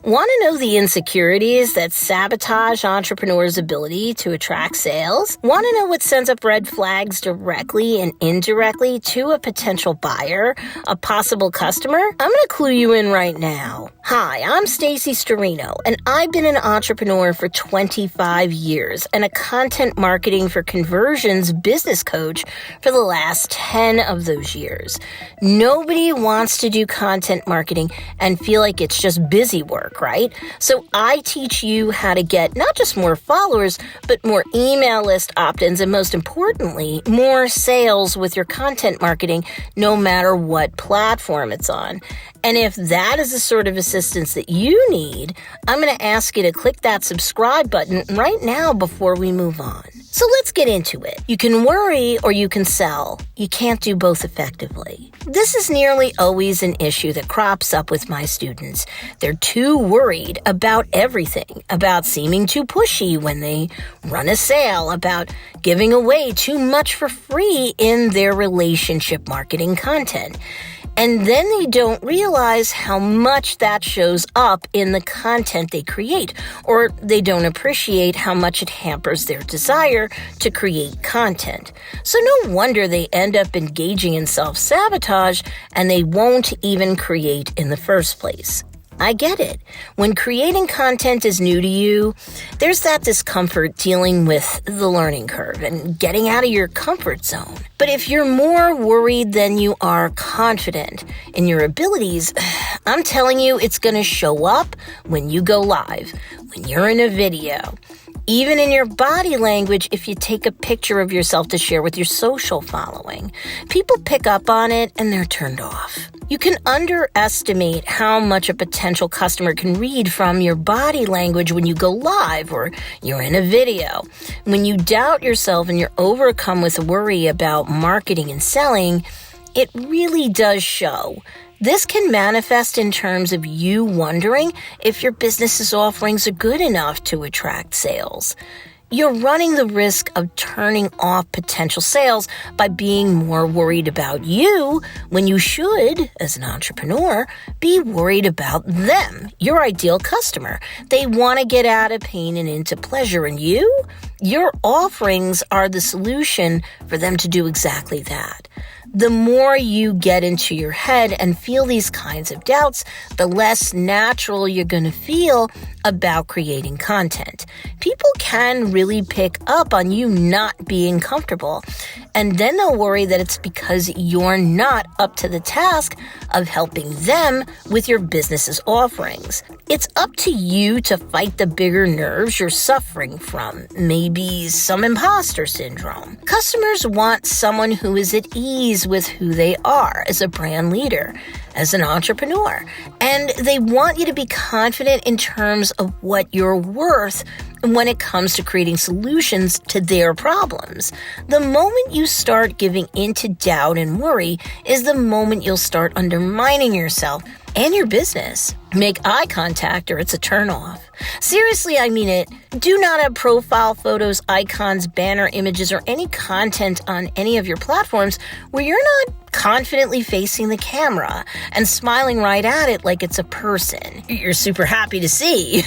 Want to know the insecurities that sabotage entrepreneurs' ability to attract sales? Want to know what sends up red flags directly and indirectly to a potential buyer, a possible customer? I'm going to clue you in right now. Hi, I'm Stacey Storino, and I've been an entrepreneur for 25 years and a content marketing for conversions business coach for the last 10 of those years. Nobody wants to do content marketing and feel like it's just busy work, right? So I teach you how to get not just more followers, but more email list opt-ins, and most importantly, more sales with your content marketing, no matter what platform it's on. And if that is the sort of assistance that you need, I'm going to ask you to click that subscribe button right now before we move on. So let's get into it. You can worry or you can sell. You can't do both effectively. This is nearly always an issue that crops up with my students. They're too worried about everything, about seeming too pushy when they run a sale, about giving away too much for free in their relationship marketing content. And then they don't realize how much that shows up in the content they create, or they don't appreciate how much it hampers their desire to create content. So no wonder they end up engaging in self-sabotage and they won't even create in the first place. I get it. When creating content is new to you, there's that discomfort dealing with the learning curve and getting out of your comfort zone. But if you're more worried than you are confident in your abilities, I'm telling you, it's going to show up when you go live, when you're in a video, even in your body language if you take a picture of yourself to share with your social following. People pick up on it and they're turned off. You can underestimate how much a potential customer can read from your body language when you go live or you're in a video. When you doubt yourself and you're overcome with worry about marketing and selling, it really does show. This can manifest in terms of you wondering if your business's offerings are good enough to attract sales. You're running the risk of turning off potential sales by being more worried about you when you should, as an entrepreneur, be worried about them, your ideal customer. They want to get out of pain and into pleasure, and your offerings are the solution for them to do exactly that. The more you get into your head and feel these kinds of doubts, the less natural you're going to feel about creating content. People can really pick up on you not being comfortable, and then they'll worry that it's because you're not up to the task of helping them with your business's offerings. It's up to you to fight the bigger nerves you're suffering from, maybe some imposter syndrome. Customers want someone who is at ease with who they are as a brand leader, as an entrepreneur, and they want you to be confident in terms of what you're worth when it comes to creating solutions to their problems. The moment you start giving into doubt and worry is the moment you'll start undermining yourself and your business. Make eye contact or it's a turnoff. Seriously, I mean it. Do not have profile photos, icons, banner images, or any content on any of your platforms where you're not confidently facing the camera and smiling right at it like it's a person you're super happy to see.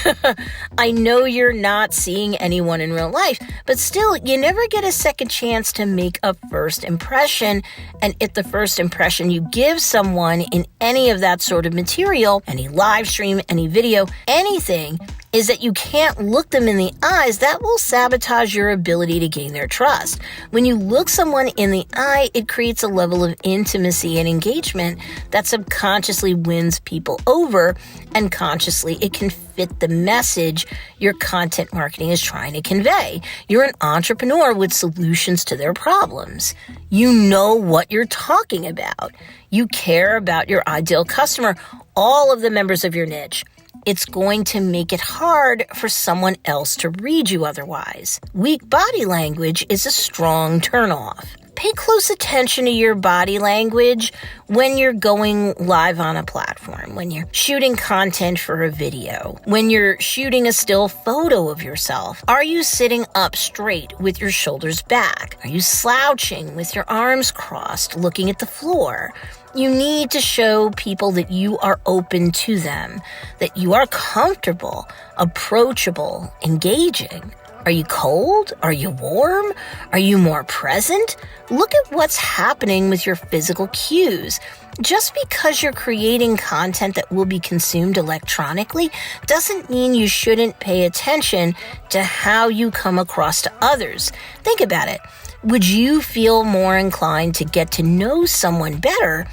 I know you're not seeing anyone in real life, but still, you never get a second chance to make a first impression. And if the first impression you give someone in any of that sort of material, any live stream, any video, anything, is that you can't look them in the eyes, that will sabotage your ability to gain their trust. When you look someone in the eye, it creates a level of intimacy and engagement that subconsciously wins people over, and consciously it can fit the message your content marketing is trying to convey. You're an entrepreneur with solutions to their problems. You know what you're talking about. You care about your ideal customer, all of the members of your niche. It's going to make it hard for someone else to read you otherwise. Weak body language is a strong turnoff. Pay close attention to your body language when you're going live on a platform, when you're shooting content for a video, when you're shooting a still photo of yourself. Are you sitting up straight with your shoulders back? Are you slouching with your arms crossed, looking at the floor? You need to show people that you are open to them, that you are comfortable, approachable, engaging. Are you cold? Are you warm? Are you more present? Look at what's happening with your physical cues. Just because you're creating content that will be consumed electronically doesn't mean you shouldn't pay attention to how you come across to others. Think about it. Would you feel more inclined to get to know someone better,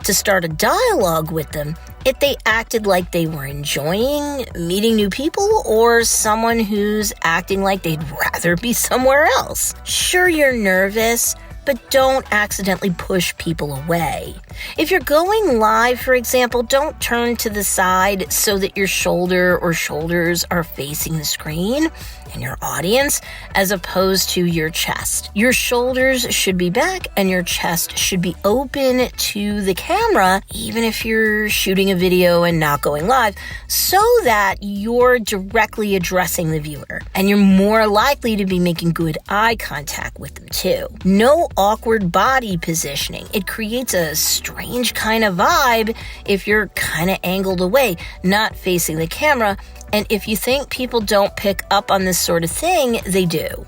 to start a dialogue with them, if they acted like they were enjoying meeting new people, or someone who's acting like they'd rather be somewhere else? Sure, you're nervous, but don't accidentally push people away. If you're going live, for example, don't turn to the side so that your shoulder or shoulders are facing the screen and your audience, as opposed to your chest. Your shoulders should be back and your chest should be open to the camera, even if you're shooting a video and not going live, so that you're directly addressing the viewer and you're more likely to be making good eye contact with them too. No awkward body positioning. It creates a strange kind of vibe if you're kind of angled away, not facing the camera. And if you think people don't pick up on this sort of thing, they do.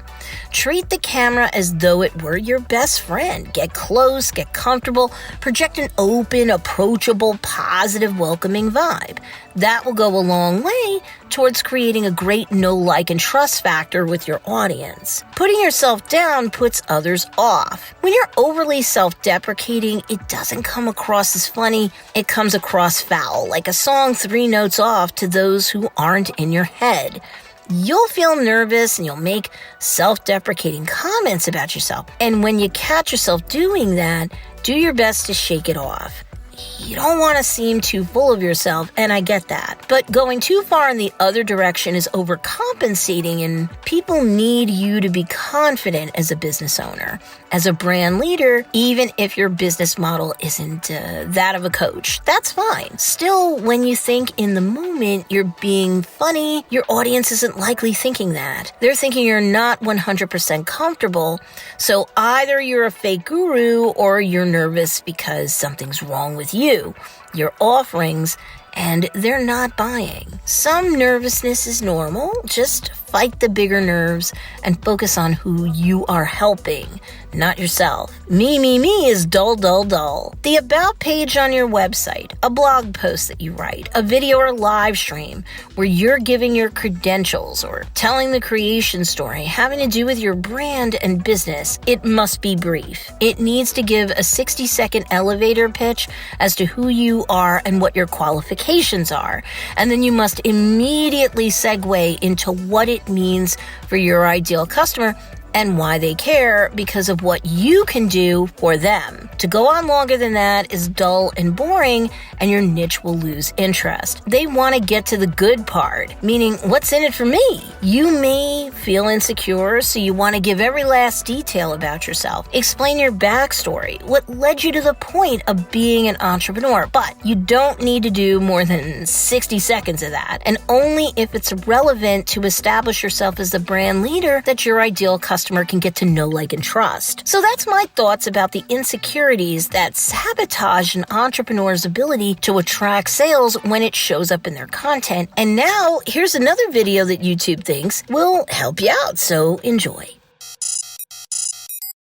Treat the camera as though it were your best friend. Get close, get comfortable, project an open, approachable, positive, welcoming vibe. That will go a long way towards creating a great know, like, and trust factor with your audience. Putting yourself down puts others off. When you're overly self-deprecating, it doesn't come across as funny. It comes across foul, like a song 3 notes off to those who aren't in your head. You'll feel nervous and you'll make self-deprecating comments about yourself. And when you catch yourself doing that, do your best to shake it off. You don't want to seem too full of yourself, and I get that. But going too far in the other direction is overcompensating, and people need you to be confident as a business owner. As a brand leader, even if your business model isn't that of a coach, that's fine. Still, when you think in the moment you're being funny, your audience isn't likely thinking that. They're thinking you're not 100% comfortable, so either you're a fake guru or you're nervous because something's wrong with you, your offerings, and they're not buying. Some nervousness is normal. Just fight the bigger nerves and focus on who you are helping, not yourself. Me is dull. The About page on your website, a blog post that you write, a video or live stream where you're giving your credentials or telling the creation story having to do with your brand and business, it must be brief. It needs to give a 60-second elevator pitch as to who you are and what your qualifications are. And then you must immediately segue into what it means for your ideal customer and why they care because of what you can do for them. To go on longer than that is dull and boring, and your niche will lose interest. They want to get to the good part, meaning what's in it for me? You may feel insecure, so you want to give every last detail about yourself. Explain your backstory, what led you to the point of being an entrepreneur, but you don't need to do more than 60 seconds of that, and only if it's relevant to establish yourself as the brand leader that your ideal customer can get to know, like, and trust. So that's my thoughts about the insecurities that sabotage an entrepreneur's ability to attract sales when it shows up in their content. And now, here's another video that YouTube thinks will help you out, so enjoy.